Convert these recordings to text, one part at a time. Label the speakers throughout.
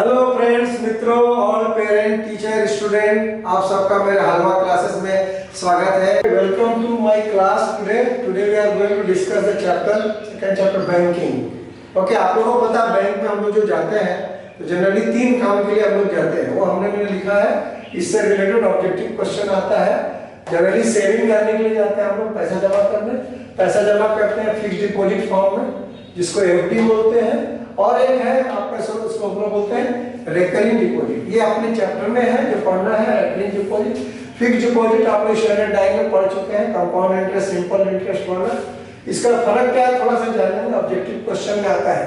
Speaker 1: Hello friends, मित्रों और parent, teacher, student, आप सबका मेरे हलवा क्लासेस में स्वागत है। Welcome to my class. Today we are going to discuss the second chapter banking. Okay, आप लोगों को पता है बैंक में हम लोग जो जाते हैं तो जनरली 3 काम के लिए हम लोग जाते हैं। वो मैंने लिखा है, इससे रिलेटेड ऑब्जेक्टिव क्वेश्चन आता है। जनरली सेविंग करने के लिए जाते हैं हम लोग, पैसा जमा करने। पैसा जमा करते हैं फिक्स डिपॉजिट फॉर्म में, जिसको एफडी बोलते हैं। और एक है आपका उसको हम लोग बोलते हैं रिकरिंग डिपॉजिट। ये अपने चैप्टर में है, जो पढ़ना है रिकरिंग डिपॉजिट। फिक्स डिपॉजिट आप लोग स्टैंडर्ड डाइंग में पढ़ चुके हैं, कंपाउंड इंटरेस्ट, सिंपल इंटरेस्ट वाला। इसका फर्क क्या है थोड़ा सा जानेंगे, ऑब्जेक्टिव क्वेश्चन में आता है।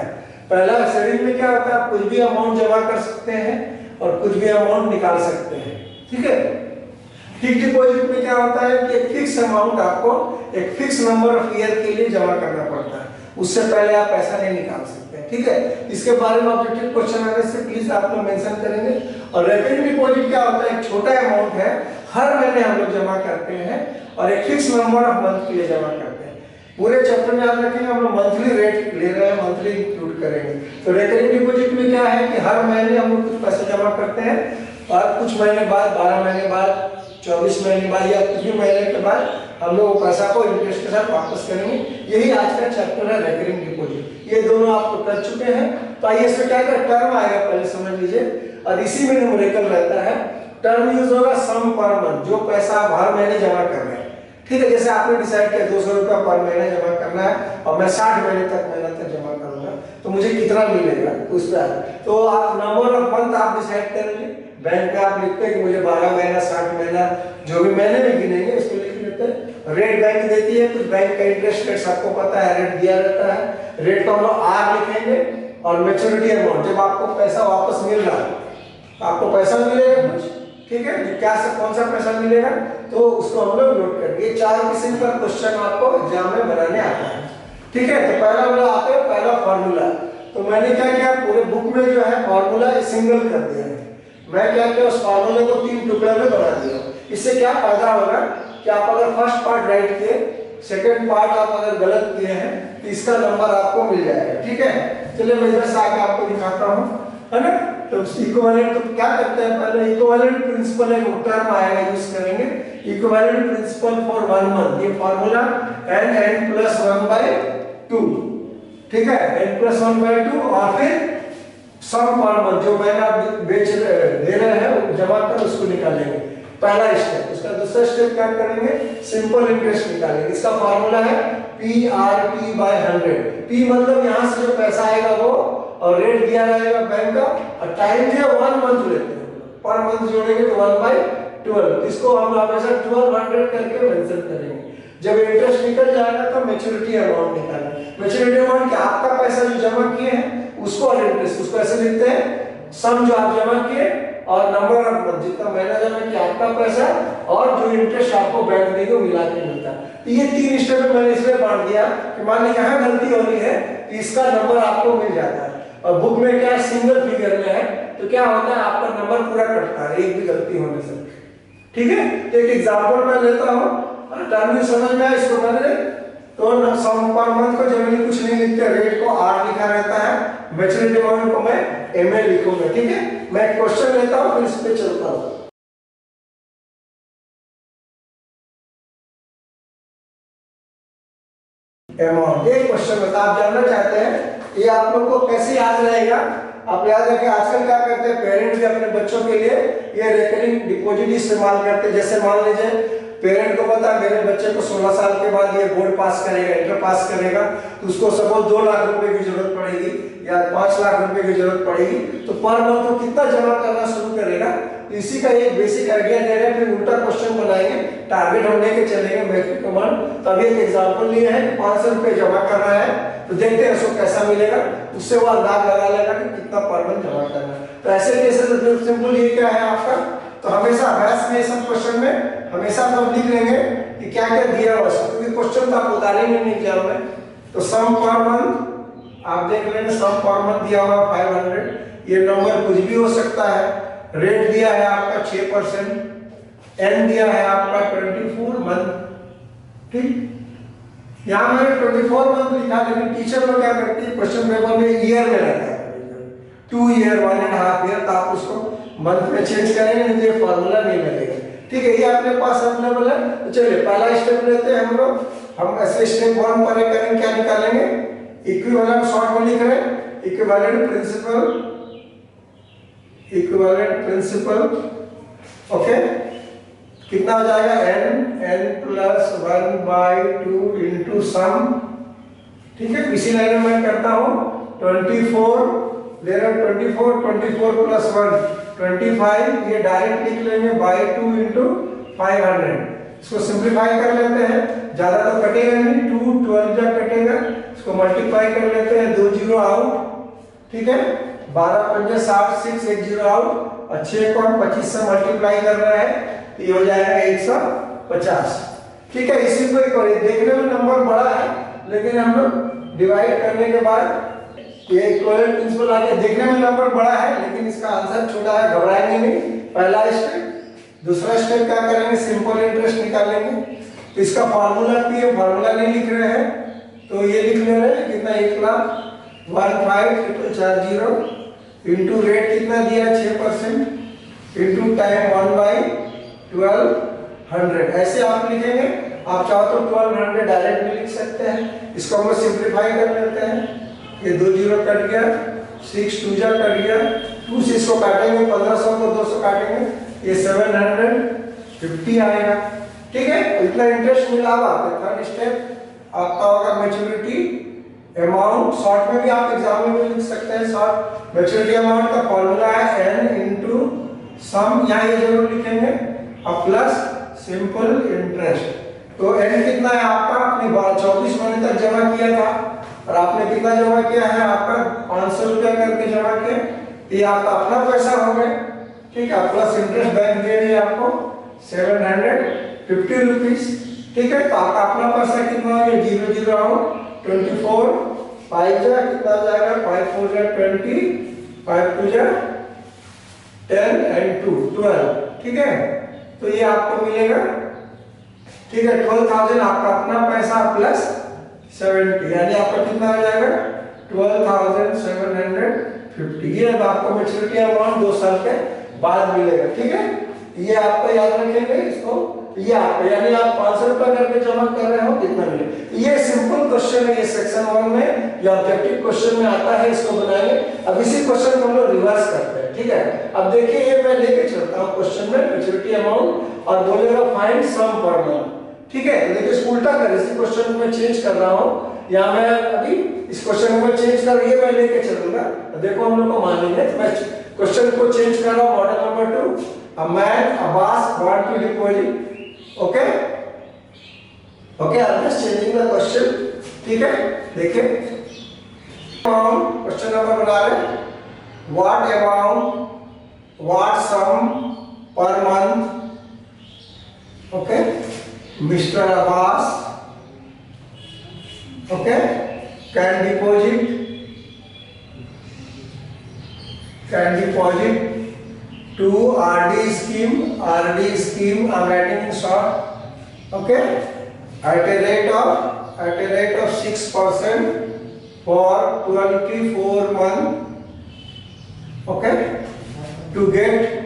Speaker 1: पहला सेविंग में क्या होता है, आप कुछ भी अमाउंट जमा कर सकते हैं और कुछ भी अमाउंट निकाल सकते हैं, ठीक है। फिक्स डिपॉजिट में क्या होता है कि एक फिक्स अमाउंट आपको एक फिक्स नंबर ऑफ ईयर के लिए जमा करना पड़ता है, उससे पहले आप पैसा नहीं निकाल सकते हैं, ठीक है। इसके बारे में ऑब्जेक्टिव क्वेश्चन आने से प्लीज आप लोग मेंशन करेंगे। और रिकरिंग डिपॉजिट क्या होता है, एक छोटा अमाउंट है, हर महीने हम लोग जमा करते हैं और एक फिक्स नंबर ऑफ मंथ के लिए जमा करते हैं। पूरे चैप्टर में याद रखेंगे, हम लोग मंथली रेट ले रहे हैं, मंथली इंक्लूड करेंगे। तो रिकरिंग डिपॉजिट में क्या है कि हर महीने हम लोग कुछ पैसे जमा करते हैं और कुछ महीने बाद, 12 महीने बाद, 24 महीने बाद या कुछ भी महीने के बाद हम लोग पैसा को इंटरेस्ट के साथ वापस करेंगे। यही आज का चैप्टर है रिकरिंग डिपॉजिट। ये दोनों आपको कर चुके हैं। तो आइए इसमें क्या क्या टर्म आएगा पहले समझ लीजिए, और इसी में न्यूमेरिकल रहता है। टर्म यूज होगा सम पर मंथ, जो पैसा आप हर महीने जमा कर रहे हैं, ठीक है। जैसे आपने डिसाइड किया 200 रुपया पर महीने जमा करना है और मैं 60 महीने तक जमा करूंगा, तो मुझे कितना मिलेगा उस पर। तो आप नंबर ऑफ मंथ आप डिसाइड करेंगे। बैंक में आप लिखते हैं कि मुझे 12 महीना, 60 महीना, जो भी महीने में गिनेंगे उसको लिख लेते हैं। रेट बैंक देती है, कुछ बैंक का इंटरेस्ट रेट सबको पता है, रेट दिया रहता है। रेट को हम लोग आर लिखेंगे। और मैच्योरिटी अमाउंट, जब आपको पैसा वापस मिल रहा है, आपको पैसा मिलेगा कुछ, ठीक है, क्या से कौन सा पैसा मिलेगा, तो उसको हम लोग नोट करेंगे। ये 4 किस्म का क्वेश्चन आपको एग्जाम में बनाने आता है, ठीक है। तो पहला वाला आता है, पहला फार्मूला। तो मैंने क्या किया, पूरे बुक में जो है फार्मूला सिंगल कर दिया है। मैं क्या किया, उस फार्मूले को 3 टुकड़े में बना दिया। इससे क्या फायदा होगा कि आप अगर फर्स्ट पार्ट राइट किए, सेकंड पार्ट आप अगर गलत किए हैं तो इसका नंबर आपको मिल जाएगा, ठीक है। चलिए मैं इधर से आके आपको दिखाता हूं, है ना। तो इक्विवेलेंट, तो क्या करते हैं, पहले इक्विवेलेंट प्रिंसिपल एक टर्म आएगा, यूज करेंगे। इक्विवेलेंट प्रिंसिपल फॉर 1 मंथ, ये फार्मूला n+1/2, ठीक है, n+1/2। और फिर सम पर मंथ, जो महीना बेच दे रहे हैं जमा कर उसको निकालेंगे, पहला स्टेप। उसका दूसरा स्टेप क्या करेंगे, सिंपल इंटरेस्ट निकालेंगे। इसका फार्मूला है PRP/100। P मतलब यहाँ से जो पैसा आएगा वो, और रेट दिया रहेगा बैंक का, और टाइम जो है 1 मंथ लेते हैं, पर मंथ जोड़ेंगे तो 1/12। इसको हम हमेशा 1200 करके मेंशन करेंगे। जब इंटरेस्ट निकल जाएगा तो मैच्योरिटी अमाउंट निकालना। मैच्योरिटी अमाउंट क्या, आपका पैसा जो जमा किए हैं उसको और इंटरेस्ट, उसको ऐसे लिखते हैं, सम जो आप जमा किए और नंबर ऑफ मंथ, जितना महीना जमा किया आपका पैसा, और जो इंटरेस्ट आपको बैंक देगा मिला के मिलता है। तो ये 3 स्टेप में मैंने इसलिए बांट दिया कि मान लीजिए यहाँ गलती हो रही है तो इसका नंबर आपको मिल जाता है। और बुक में क्या सिंगल फिगर में है, तो क्या होता है आपका नंबर पूरा कटता है एक भी गलती होने से, ठीक है। तो एक एग्जांपल मैं लेता हूँ, टर्म समझ में आया इसको। मैंने तो सम पर मंथ को जनरली कुछ नहीं लिखते, रेट को आर लिखा रहता है, मैच्योरिटी अमाउंट को मैं एमए लिखूंगा, ठीक है। मैं क्वेश्चन लेता हूँ फिर इस पे चलता हूँ। अमाउंट, ये क्वेश्चन बता, आप जानना चाहते हैं ये आप लोग को कैसे याद रहेगा। आप याद रखें, आजकल क्या करते हैं पेरेंट्स भी अपने बच्चों के लिए ये रिकरिंग डिपॉजिट इस्तेमाल करते हैं। जैसे मान लीजिए पेरेंट को पता है मेरे बच्चे को 16 साल के बाद ये बोर्ड पास करेगा, इंटर पास करेगा, तो उसको सपोज 2 लाख रुपए की जरूरत पड़ेगी या 5 लाख रुपए की जरूरत पड़ेगी, तो पर मंथ वो कितना जमा करना शुरू करेगा। इसी का एक बेसिक आइडिया दे रहे हैं, फिर उल्टा क्वेश्चन बनाएंगे, टारगेट हम लेके चलेंगे मैट्रिक कमांड। तो अभी एक एग्जांपल लिए है कि 500 रुपए जमा करना है, तो देखते हैं उसको कैसा मिलेगा, उससे वो अंदाज लगा लेगा कि कितना पर मंथ जमा करना है। तो ऐसे कैसे सिंपल ये क्या है आपका, तो हमेशा अभ्यास में सब क्वेश्चन में हमेशा हम लिख लेंगे कि क्या क्या दिया हुआ है, क्योंकि क्वेश्चन तो आप उतारेंगे नहीं एग्जाम में। तो सम पर मंथ आप देख लेंगे, सम पर मंथ दिया हुआ 500, ये नंबर कुछ भी हो सकता है। रेट दिया है आपका 6%, एन दिया है आपका 24 मंथ, ठीक। यहाँ मैंने 24 मंथ लिखा, लेकिन टीचर लोग क्या करती है क्वेश्चन पेपर में ईयर में रहता है, 2 ईयर 1.5 ईयर, तो आप उसको मंथ में चेंज करेंगे, नहीं तो ये फॉर्मूला नहीं लगेगा। ठीक है, ये अपने पास अवेलेबल है। तो चलिए पहला स्टेप लेते हैं हम लोग। हम ऐसे स्टेप 1 पर करेंगे, क्या निकालेंगे? इक्विवेलेंट शॉर्ट में लिख रहे हैं इक्विवेलेंट प्रिंसिपल। ओके, कितना हो जाएगा? n plus 1/2 into sum. ठीक है, इसी लाइन में मैं करता हूँ 24 ले रहा हूँ, 24 प्लस 1 25, ये डायरेक्ट लिख लेंगे बाई 2 इंटू 500। इसको सिंप्लीफाई कर लेते हैं, ज्यादा तो कटेगा नहीं, 2 12 जा कटेगा, इसको मल्टीप्लाई कर लेते हैं, 2 जीरो आउट। ठीक है, 12 पंजे 60, 6 1 जीरो आउट, और 6 को हम 25 से मल्टीप्लाई कर रहे हैं, तो ये हो जाएगा 150। ठीक है, इसी को एक और देखने में नंबर बड़ा है, लेकिन हम लोग डिवाइड करने के बाद ये इक्विवेलेंट प्रिंसिपल आ गया। देखने में नंबर बड़ा है, लेकिन इसका आंसर छोटा है, घबराएंगे नहीं। पहला स्टेप। दूसरा स्टेप क्या करेंगे? सिंपल इंटरेस्ट निकालेंगे। तो इसका फार्मूला पी है, फार्मूला नहीं लिख रहे हैं, तो ये लिख ले रहे हैं कितना? 1,15,440 इंटू रेट कितना दिया? 6% इंटू टाइम 1/1200। ऐसे आप लिखेंगे। आप चाहो तो 1200 डायरेक्ट भी लिख सकते हैं। इसको हम सिंप्लीफाई कर लेते हैं, ये 2 जीरो कट गया, 6 2 जा कट गया, 2 से इसको काटेंगे, 1500 को 200 काटेंगे, ये 750 आएगा। ठीक है, इतना इंटरेस्ट मिला। अब थर्ड स्टेप आपका होगा मैच्योरिटी अमाउंट। शॉर्ट में भी आप एग्जाम में भी लिख सकते हैं। शॉर्ट मैच्योरिटी अमाउंट का फॉर्मूला है n इंटू सम, यहाँ ये जरूर लिखेंगे, और प्लस सिंपल इंटरेस्ट। तो n कितना है आपका? आपने 24 महीने तक जमा किया था, और आपने कितना जमा किया है? आपका 500 रुपया करके जमा किया, ये आपका अपना पैसा हो गया। ठीक है, प्लस इंटरेस्ट बैंक दे रही है आपको 750 रुपीज। ठीक है, तो आपका अपना पैसा कितना हो गया? 0 0 आउट, 24 5 जा कितना हो जाएगा? 5 4 जा 20, 5 2 जा 10 एंड 2 12। ठीक है, तो ये आपको मिलेगा। ठीक है, 12,000 आपका अपना पैसा प्लस 70, यानी आपका कितना हो जाएगा? 12,750। ये अब आपको मैच्योरिटी अमाउंट 2 साल के बाद मिलेगा। ठीक है, ये आपको याद रखेंगे इसको। ये आपको यानी आप 500 रुपया करके जमा कर रहे हो, कितना मिलेगा? ये सिंपल क्वेश्चन है, ये सेक्शन 1 में या ऑब्जेक्टिव क्वेश्चन में आता है, इसको बनाएंगे। अब इसी क्वेश्चन को हम लोग रिवर्स करते हैं। ठीक है, अब देखिए ये मैं लेके चलता हूँ क्वेश्चन में मैच्योरिटी अमाउंट, और बोलेगा फाइंड सम पर मंथ। ठीक है, देखिए इसको उल्टा कर, इसी क्वेश्चन को मैं चेंज कर रहा हूँ, या मैं अभी इस क्वेश्चन को चेंज कर, ये मैं लेके चलूंगा। देखो हम लोग को मानेंगे, मैं क्वेश्चन को चेंज कर रहा हूँ। Model number 2, a man Abbas want to deposit. Okay okay, I am just changing the question. ठीक है, देखिए हम क्वेश्चन नंबर बना रहे हैं, what amount, what sum per month. Okay, mister Abbas okay can deposit to RD scheme I'm writing in short, okay, at a rate of 6% for 24 months, okay, to get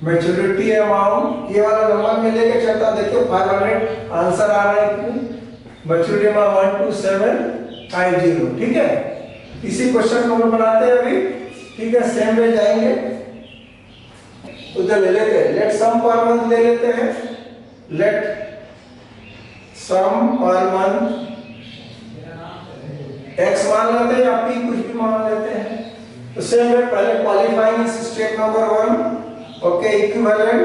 Speaker 1: maturity amount. ये वाला number में लेके चलता, देखिए 500 answer आ रहा है, maturity amount 12750। ठीक है, इसी क्वेश्चन को हम बनाते हैं अभी। ठीक है, सेम में जाएंगे, उधर ले लेते हैं, लेट सम पर मंथ ले लेते हैं, let some per month x मान लेते हैं या p कुछ भी मान लेते हैं। तो सेम में पहले qualifying step number 1, okay, equivalent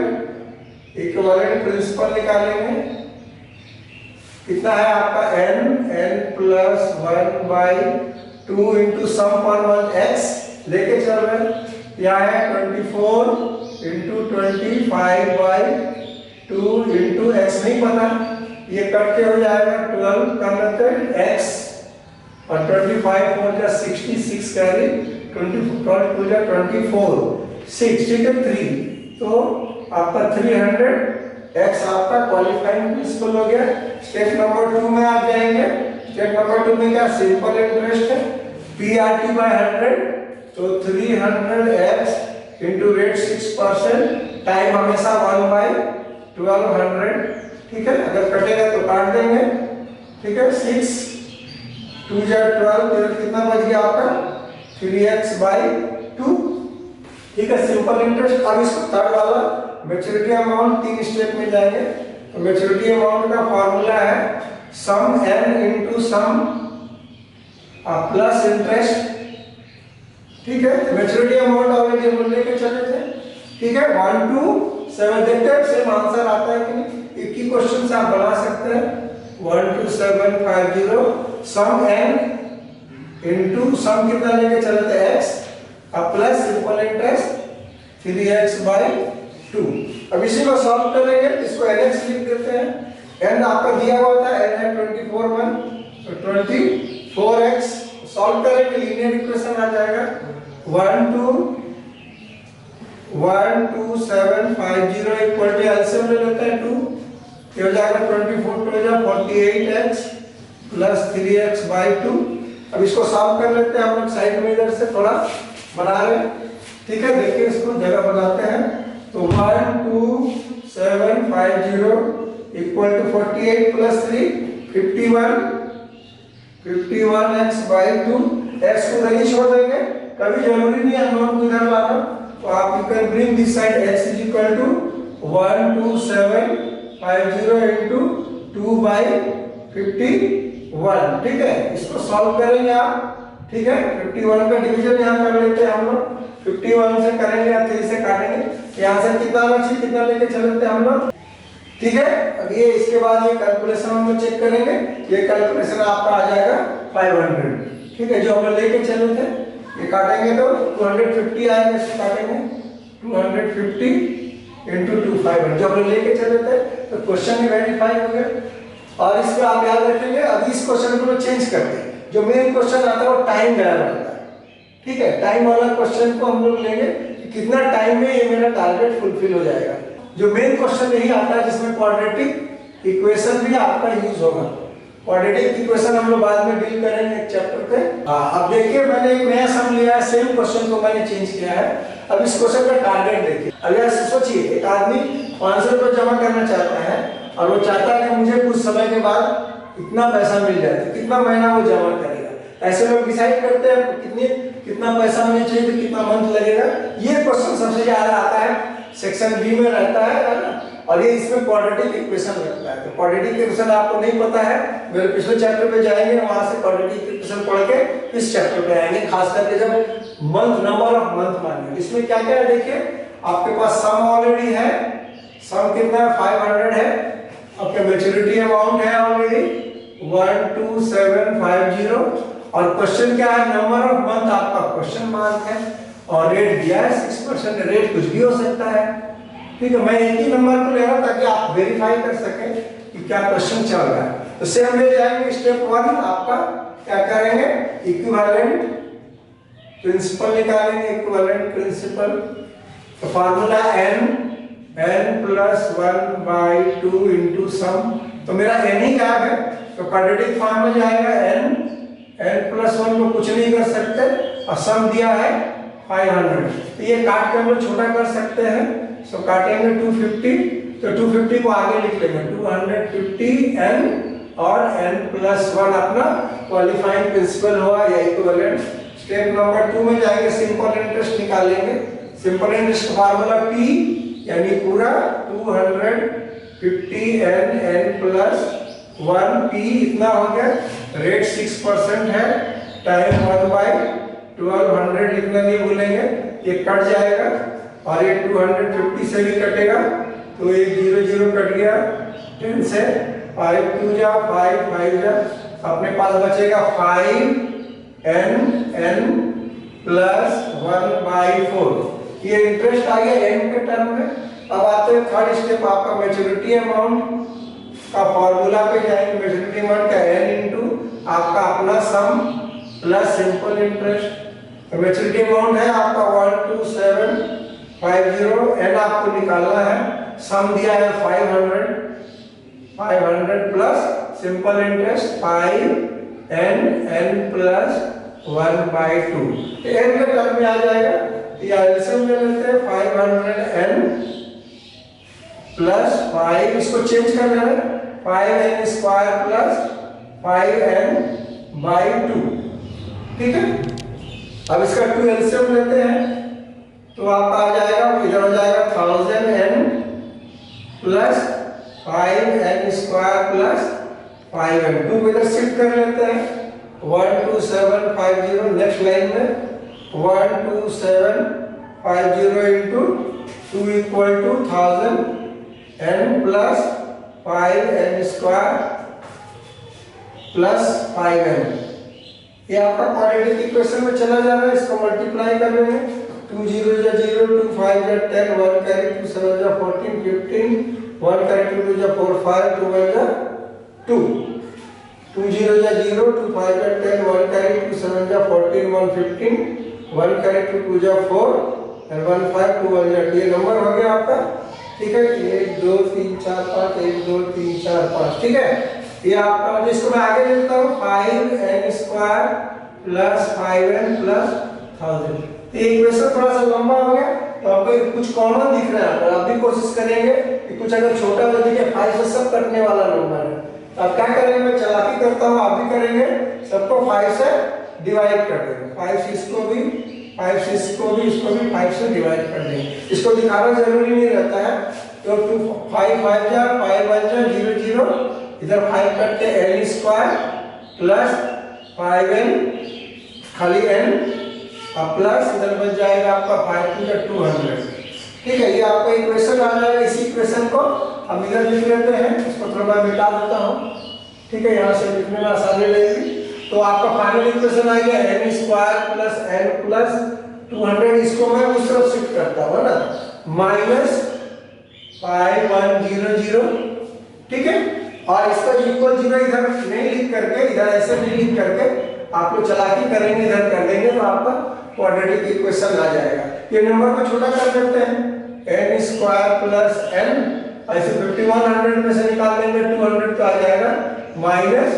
Speaker 1: principal निकालेंगे। कितना है आपका? n plus 1/2 into sum per month x लेके चल रहे हैं। यहाँ है 24 इंटू 25/2 इंटू x नहीं पता, ये कट के हो जाएगा 12 कर लेते हैं x, और 25 हो जाए 66 कैरी, 24 हो जाए 24 6, ठीक है 3, तो आपका 300 x आपका क्वालिफाइंग प्रिंसिपल हो गया। स्टेप नंबर 2 में आप जाएंगे। स्टेप नंबर 2 में क्या? सिंपल इंटरेस्ट है। PRT by 100, तो 300x इंटू रेट 6%, टाइम हमेशा 1/1200, ठीक है। अगर कटेगा तो काट देंगे, ठीक है। 6 2 जा 12, कितना बच गया आपका 3x/2, ठीक है। Simple interest. अब इसको थर्ड वाला मैच्योरिटी अमाउंट 3 स्टेप में जाएंगे। तो मैच्योरिटी अमाउंट का फॉर्मूला है सम n into sum plus interest, ठीक है। मैच्योरिटी अमाउंट ऑलरेडी हम लेके चले थे, ठीक है। 1 to 7 देखते हैं सेम आंसर आता है कि नहीं। एक ही क्वेश्चन से आप बना सकते हैं। 1 to 7 50 some n into sum कितना लेके चले थे x plus simple interest 3x/2। अब इसी को सॉल्व करेंगे, इसको nx लिख देते हैं। n आपका दिया हुआ था, n है 24 तो 24x सॉल्व करेंगे, लीनियर इक्वेशन आ जाएगा। 1 to 7 50 इक्वल टू एलसीएम ले लेते हैं 2, ये हो जाएगा 24 टू हो जाएगा 48x प्लस 3x/2। अब इसको सॉल्व कर लेते हैं हम लोग, साइड में इधर से थोड़ा बना रहे हैं, ठीक है। देखिए इसको जगह बनाते हैं। तो 1 to 7 50 equal to 48 plus 3 51x/2। x को नहीं छोड़ देंगे, कभी जरूरी नहीं है नोट को इधर लाना। तो आप you can bring this side x is equal to 1 to 7 50 into 2/51, ठीक है। इसको सॉल्व करेंगे आप, ठीक है। 51 का डिवीजन यहाँ कर लेते हैं हम लोग, 51 से करेंगे या 3 से काटेंगे। यहाँ से कितना बची, कितना लेके चलते हैं हम लोग, ठीक है। अब ये इसके बाद ये कैलकुलेशन हम लोग चेक करेंगे। ये कैलकुलेशन आपका आ जाएगा 500, ठीक है, जो हम लोग लेके चले थे। ये काटेंगे तो 250 आएगा, इसको काटेंगे 250 into 2 500, जो हम लोग लेके चले थे। तो क्वेश्चन ही वेरीफाई हो गया। और इसको आप याद रखेंगे, अभी इस क्वेश्चन को चेंज करते हैं। जो मेन क्वेश्चन आता है वो टाइम गैप आता है, ठीक है। टाइम वाला क्वेश्चन को हम लोग लेंगे कि कितना टाइम में ये मेरा टारगेट फुलफिल हो जाएगा। जो मेन क्वेश्चन यही आता है जिसमें क्वाड्रेटिक इक्वेशन भी आपका यूज होगा। क्वाड्रेटिक इक्वेशन हम लोग बाद में डील करेंगे एक चैप्टर पे। अब देखिए मैंने एक नया सम लिया है, सेम क्वेश्चन को मैंने चेंज किया है। अब इस क्वेश्चन का टारगेट देखिए। अगर सोचिए एक आदमी 500 रुपये जमा करना चाहता है और वो चाहता है कि मुझे कुछ समय के बाद इतना पैसा मिल जाए, तो कितना महीना वो जमा करेगा। ऐसे लोग डिसाइड करते हैं कितना पैसा मुझे चाहिए, तो कितना मंथ लगेगा। ये क्वेश्चन सबसे ज्यादा आता है सेक्शन बी में रहता है ना। और ये इसमें क्वाड्रेटिक इक्वेशन लगता है। तो क्वाड्रेटिक इक्वेशन आपको नहीं पता है, मेरे पिछले चैप्टर पे जाएंगे, वहां से क्वाड्रेटिक इक्वेशन पढ़ के इस चैप्टर पे आएंगे, खास करके जब मंथ नंबर ऑफ मंथ मानेंगे। इसमें क्या क्या है देखिए, आपके पास सम ऑलरेडी है, सम कितना है 500 है। आपका मैच्योरिटी अमाउंट है ऑलरेडी 12750। और क्वेश्चन क्या है, नंबर ऑफ मंथ आपका क्वेश्चन मार्क है। और रेट दिया है 6%, रेट कुछ भी हो सकता है, ठीक है। मैं एक ही नंबर को ले रहा हूं ताकि आप वेरीफाई कर सकें कि क्या क्वेश्चन चल रहा है। तो सेम ले जाएंगे स्टेप 1, आपका क्या करेंगे, इक्विवेलेंट प्रिंसिपल निकालेंगे। इक्विवेलेंट प्रिंसिपल तो फार्मूला n plus 1/2 into सम। तो मेरा n ही क्या है, तो क्वाड्रेटिक फॉर्म में जाएगा n plus 1 को कुछ नहीं कर सकते, और सम दिया है 500। तो ये काट के हम लोग छोटा कर सकते हैं। सो काटेंगे 250, तो 250 को आगे लिख लेंगे 250n और n plus 1 अपना क्वालिफाइंग प्रिंसिपल हुआ या इक्विवेलेंट। स्टेप नंबर 2 में जाएंगे, सिंपल इंटरेस्ट निकालेंगे। सिंपल इंटरेस्ट फार्मूला p यानी पूरा 250n plus 1 p इतना हो गया। रेट 6% है, टाइम 1/1200 लिखना नहीं भूलेंगे। ये कट जाएगा और ये 250 से भी कटेगा, तो ये 0 0 कट गया 10 से। 5 2 जा 5 5 जा, अपने पास बचेगा 5n plus 1/4। ये इंटरेस्ट आ गया n के टर्म में। अब आते हैं थर्ड स्टेप, आपका मैच्योरिटी अमाउंट का फॉर्मूला पे जाएंगे। मैच्योरिटी अमाउंट का n इंटू आपका अपना सम प्लस सिंपल इंटरेस्ट। तो मैच्योरिटी अमाउंट है आपका 12750, n आपको निकालना है। सम दिया है 500 plus simple interest 5n plus 1/2। n के टर्म में आ जाएगा, ये एलसीएम ले लेते हैं 500n प्लस 5, इसको चेंज कर लेना 5n स्क्वायर प्लस 5n/2, ठीक है। अब इसका 2 एलसीएम लेते हैं तो आपका आ जाएगा, इधर हो जाएगा 1000n plus 5n square plus 5n, 2 इधर शिफ्ट कर लेते हैं 12750, नेक्स्ट लाइन में 12750 into 2 equal to 1000n plus 5n square plus 5n। ये आपका क्वाड्रेटिक इक्वेशन में चला जा रहा है, इसको मल्टीप्लाई कर लेंगे 2 0 जा 0, 2 5 जा 10, 1 कैरी 2 7 जा 14 15, 1 कैरी 2 जा 4 5, 2 1 जा 2, 2 0 जा 0, 2 5 जा 10, 1 कैरी 2 7 जा 14, 1 15, 1 कैरी 2 जा 4 और 1 5, 2 1 जा 2। ये नंबर हो गया आपका, ठीक है। 1 2 3 4 5, 1 2 3 4 5, ठीक है। ये आपका, इसको मैं आगे लिखता हूँ 5n square plus 5n plus 1000। ये इक्वेशन थोड़ा सा लंबा हो गया तो आपको कुछ कॉमन दिख रहा है, आप भी कोशिश करेंगे कि कुछ अगर छोटा हो दिखे, 5 से सब कटने वाला नंबर है। अब क्या करेंगे, मैं चालाकी करता हूँ, आप भी करेंगे, सबको 5 से डिवाइड कर देंगे, 5 से इसको भी 5 से इसको भी 5 से डिवाइड कर देंगे। इसको दिखाना जरूरी नहीं रहता है, तो 2 5 5 जा 5 1 जा 0 0, इधर 5 करते n स्क्वायर प्लस 5n खाली n और प्लस इधर बच जाएगा आपका 5 2 200, ठीक है। ये आपका इक्वेशन आ जाएगा। इसी इक्वेशन को हम इधर लिख लेते हैं, इसको थोड़ा मैं मिटा देता हूँ, ठीक है, यहाँ से लिखने में आसानी रहेगी। तो आपका फाइनल इक्वेशन आ गया n square plus n plus 200, इसको मैं उस तरफ शिफ्ट करता हूँ ना, माइनस 5100, ठीक है। और इसका इक्वल 0 इधर नहीं लिख करके, इधर ऐसे नहीं लिख करके आप लोग चालाकी करेंगे, इधर कर देंगे तो आपका क्वाड्रेटिक इक्वेशन आ जाएगा। ये नंबर को छोटा कर देते हैं, n स्क्वायर प्लस n, ऐसे 5100 में से निकाल लेंगे 200 तो आ जाएगा माइनस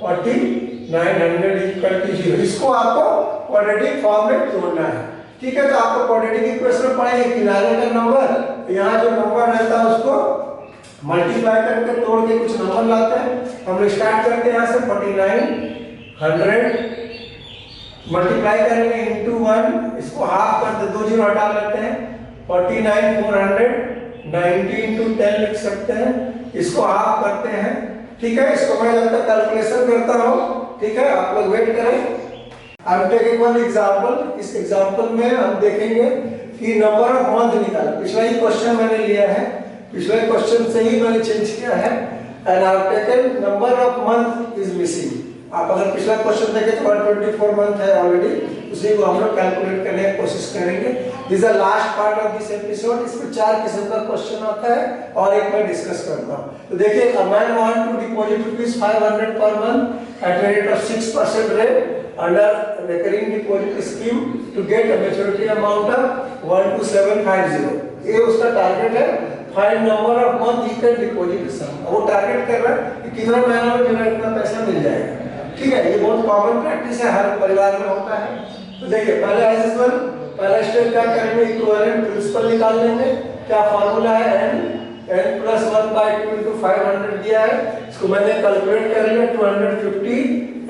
Speaker 1: 4900 इक्वल टू 0। इसको आपको क्वाड्रेटिक फॉर्म में जोड़ना है, ठीक है। तो आपको क्वाड्रेटिक इक्वेशन पढ़ेंगे, किनारे का नंबर, यहाँ जो नंबर रहता है उसको मल्टीप्लाई करके तोड़ के कुछ नंबर लाते हैं। हम लोग स्टार्ट करते हैं यहाँ से 4900 मल्टीप्लाई करेंगे इंटू 1, इसको हाफ करते 2 0 हटा लेते हैं 49400, 90 इंटू 10 लिख सकते हैं, इसको हाफ करते हैं, ठीक है। इसको मैं जब तक कैलकुलेशन करता हूँ, ठीक है, आप लोग वेट करें। I am taking one example. इस एग्जांपल में हम देखेंगे कि नंबर ऑफ मंथ निकाल, पिछला ही क्वेश्चन मैंने लिया है, पिछले क्वेश्चन से ही मैंने चेंज किया है, and I have taken number of month is missing. आप अगर पिछला क्वेश्चन देखें तो 124 मंथ है ऑलरेडी, उसी को हम लोग कैलकुलेट करने की कोशिश करेंगे। This is last part of this episode. इसमें 4 किस्म का क्वेश्चन आता है और एक मैं डिस्कस करता हूँ। तो देखिए, a man want to deposit ₹500 per month at the rate of 6% rate under recurring deposit scheme to get a maturity amount of 12750। ये उसका टारगेट है। Find number of month he can deposit sum. वो target कर रहा है कि कितना महीना में मेरा इतना पैसा मिल जाएगा, ठीक है। ये बहुत कॉमन प्रैक्टिस है, हर परिवार में होता है। तो देखिए, पहले एज यूजुअल पहला स्टेप क्या करेंगे, इक्विवेलेंट प्रिंसिपल निकाल लेंगे। क्या फार्मूला है, n प्लस 1/2 into 500 दिया है, इसको मैंने कैलकुलेट कर लिया 250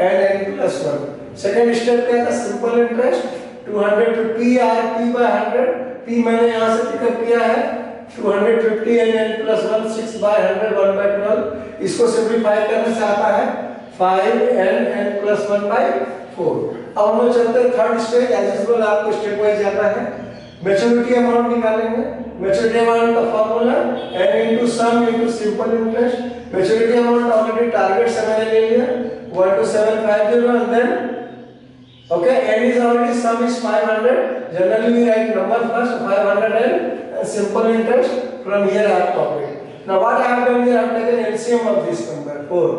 Speaker 1: n प्लस 1। सेकंड स्टेप क्या था, simple interest 200 to p/100, p मैंने यहाँ से पिकअप किया है 250 n प्लस 1 6/100 1/12। इसको सिंपलीफाई करने से आता है 5n प्लस 1/4। अब हम लोग चलते हैं थर्ड स्टेज। एज यूजुअल आपको स्टेप वाइज जाना है। मैच्योरिटी अमाउंट निकालेंगे। मैच्योरिटी अमाउंट का formula n into sum into simple interest. Maturity amount already target से मैंने ले लिया 12750 and then okay, n is already sum is 500. Generally we write number first 500 and simple interest from here I have copied. Now what I have done is I have taken LCM of this number 4.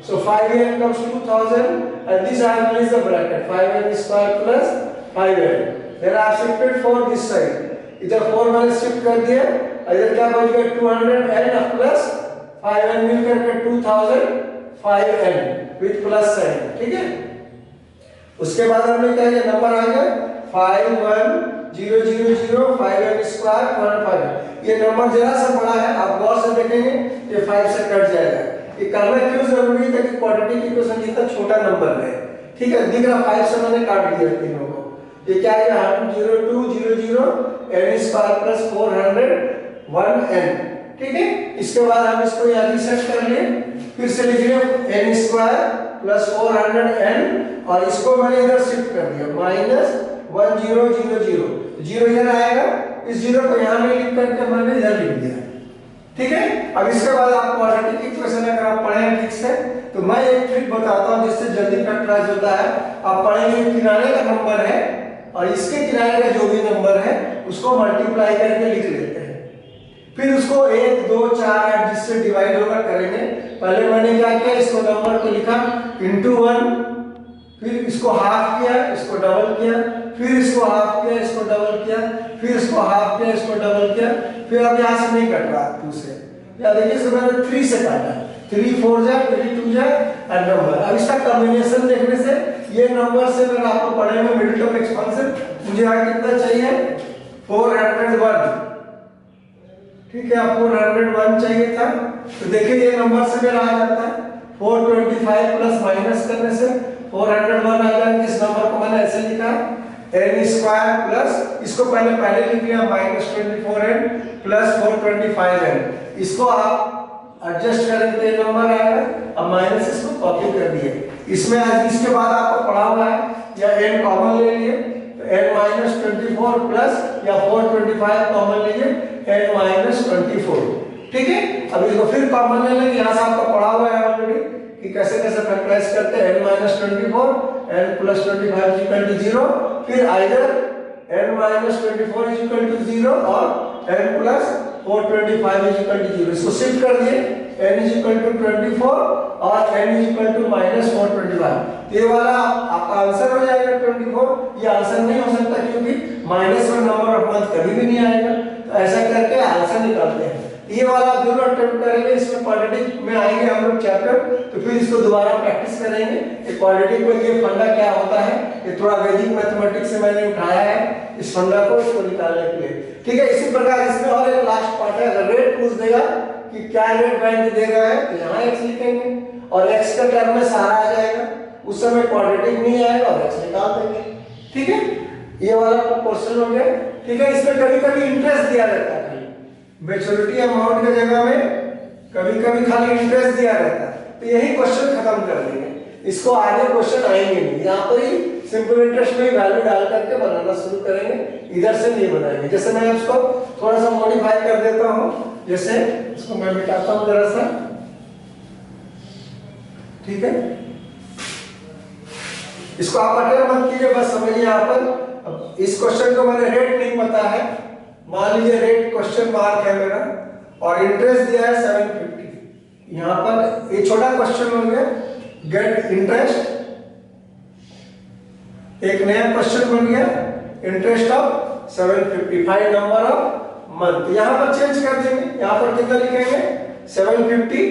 Speaker 1: So 5n comes 2000 and this I have used the bracket 5n square plus 5n. Then I have shifted 4 this side. इधर 4 मैंने shift कर दिया, इधर क्या बच गया 200n plus 5n मिलकर के 2000 5n विद प्लस साइन, ठीक है। उसके बाद हमने क्या किया, नंबर आ गया 5 1 0 0 0 5n स्क्वायर 1 ये नंबर जरा सा बड़ा है, आप गौर से देखेंगे ये 5 से कट जाएगा। ये करना क्यों जरूरी है, ताकि क्वाड्रेटिक इक्वेशन जितना छोटा नंबर है, ठीक है, दिख रहा 5 से मैंने काट दिया तीनों को। ये क्या है 0 2 0 0 n स्क्वायर प्लस 400 1n, ठीक है। इसके बाद हम इसको यहाँ रीसेट कर लिए, फिर से लिखिए n स्क्वायर प्लस 400n और इसको मैंने इधर शिफ्ट कर दिया माइनस 1 0 0 0 जीरो इधर आएगा, इस जीरो को यहाँ में लिख करके मैंने इधर लिख दिया, ठीक है। अब इसके बाद आप क्वाड्रेटिक इक्वेशन अगर आप पढ़ें ठीक से तो मैं एक ट्रिक बताता हूँ जिससे जल्दी फैक्टराइज होता है। आप पढ़ेंगे किनारे का नंबर है और इसके किनारे का जो भी नंबर है उसको मल्टीप्लाई करके लिख लेते हैं, फिर उसको 1 2 4 8 जिससे डिवाइड होगा करेंगे। पहले मैंने क्या किया, इसको नंबर को लिखा इंटू 1, फिर इसको हाफ किया, इसको डबल किया, फिर इसको हाफ किया, इसको डबल किया, फिर इसको हाफ किया, इसको डबल किया, फिर अब यहाँ से नहीं कट रहा 2 से, या देखिए इसको मैंने 3 से काटा, 3 4 जा 3 2 जा और नंबर। अब इसका कॉम्बिनेशन देखने से ये नंबर से अगर आपको पढ़ेंगे मिडिल टर्म एक्सपेंशन, मुझे यहाँ कितना चाहिए 401, ठीक है, 401 चाहिए था, तो देखिए ये नंबर से मेरा आ जाता है 425 प्लस माइनस करने से 401 आ जाएगा। इस नंबर को मैंने ऐसे लिखा n स्क्वायर प्लस इसको पहले लिख लिया माइनस 24n प्लस 425n, इसको आप एडजस्ट करेंगे तो ये नंबर आएगा। अब माइनस इसको कॉपी कर दिए, इसमें आज इसके बाद आपको पढ़ा हुआ है या n कॉमन ले लिए तो n माइनस 24 प्लस या 425 कॉमन लीजिए n माइनस 24, ठीक है। अब इसको फिर कॉमन ले लेंगे, यहाँ से आपको पढ़ा हुआ है ऑलरेडी कि कैसे कैसे फैक्टराइज करते हैं, n minus 24 n plus 25 is equal to 0, फिर either n minus 24 is equal to 0 और n plus 425 is equal to 0, इसको शिफ्ट कर दिए n इज इक्वल टू 24 और n is equal to minus 425, ये वाला आपका आंसर हो जाएगा 24। ये आंसर नहीं हो सकता क्योंकि माइनस में नंबर ऑफ मंथ कभी भी नहीं आएगा, तो ऐसा करके आंसर निकालते हैं। ये वाला दोनों अटेम्प्ट करेंगे, इसमें क्वाड्रेटिक में आएंगे हम लोग चैप्टर, तो फिर इसको दोबारा प्रैक्टिस करेंगे। ये क्वाड्रेटिक में ये फंडा क्या होता है, ये थोड़ा वैदिक मैथमेटिक्स से मैंने उठाया है इस फंडा को, इसको निकालने के लिए, ठीक है। इसी प्रकार इसमें और एक लास्ट पार्ट है, अगर रेट पूछ देगा कि क्या रेट बैंक दे रहा है तो यहाँ x लिखेंगे और x का टर्म में सारा आ जाएगा, उस समय क्वाड्रेटिक नहीं आएगा और x निकाल देंगे, ठीक है। ये वाला क्वेश्चन हो गया, ठीक है। इसमें कभी कभी इंटरेस्ट दिया रहता है, मैच्योरिटी अमाउंट की जगह में कभी कभी खाली इंटरेस्ट दिया रहता है, तो यही क्वेश्चन खत्म कर देंगे, इसको आगे क्वेश्चन आएंगे नहीं, यहाँ पर ही सिंपल इंटरेस्ट में वैल्यू डाल करके बनाना शुरू करेंगे, इधर से नहीं बनाएंगे। जैसे मैं इसको थोड़ा सा मॉडिफाई कर देता हूँ, जैसे इसको मैं मिटाता हूँ जरा सा, ठीक है। इसको आप अटेम्प्ट मत कीजिए, बस समझिए यहाँ पर। अब इस क्वेश्चन को मैंने रेट नहीं पता है, मान लीजिए रेट क्वेश्चन मार्क है मेरा और इंटरेस्ट दिया है 750, यहाँ पर ये छोटा क्वेश्चन हो गया गेट इंटरेस्ट, एक नया क्वेश्चन बन गया interest of 755 number of month, यहाँ पर चेंज कर देंगे, यहाँ पर कितना लिखेंगे 750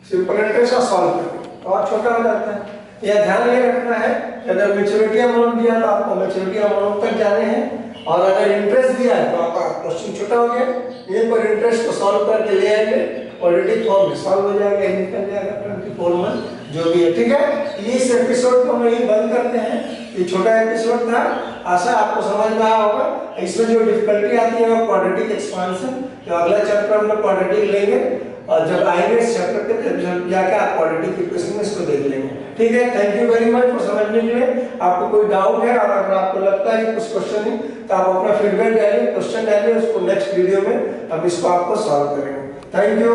Speaker 1: सिंपल इंटरेस्ट का सॉल्व करेंगे और छोटा हो जाता है। यह ध्यान ये रखना है अगर मैच्योरिटी अमाउंट दिया तो आपको मैच्योरिटी अमाउंट तक जाने हैं, और अगर इंटरेस्ट दिया है तो आपका क्वेश्चन छोटा हो गया, ये पर इंटरेस्ट को सॉल्व करके ले आएंगे क्वाड्रेटिक फॉर्म में सॉल्व हो जाएगा, निकल जाएगा 24 मंथ जो भी है, ठीक है। इस एपिसोड को हम यही बंद करते हैं, ये छोटा एपिसोड था, आशा आपको समझ में आया होगा। इसमें जो डिफिकल्टी आती है वो क्वाड्रेटिक एक्सपांशन, तो अगला चैप्टर हम लोग क्वाड्रेटिक लेंगे और जब आएंगे इस चैप्टर के तब जाके आप क्वाड्रेटिक इक्वेशन में इसको देख लेंगे, ठीक है। Thank you very much for समझने के लिए। आपको कोई डाउट है और अगर आपको लगता है कि कुछ क्वेश्चन नहीं तो आप अपना फीडबैक डालिए, क्वेश्चन डालिए, उसको नेक्स्ट वीडियो में हम इसको आपको सॉल्व करेंगे। Thank you.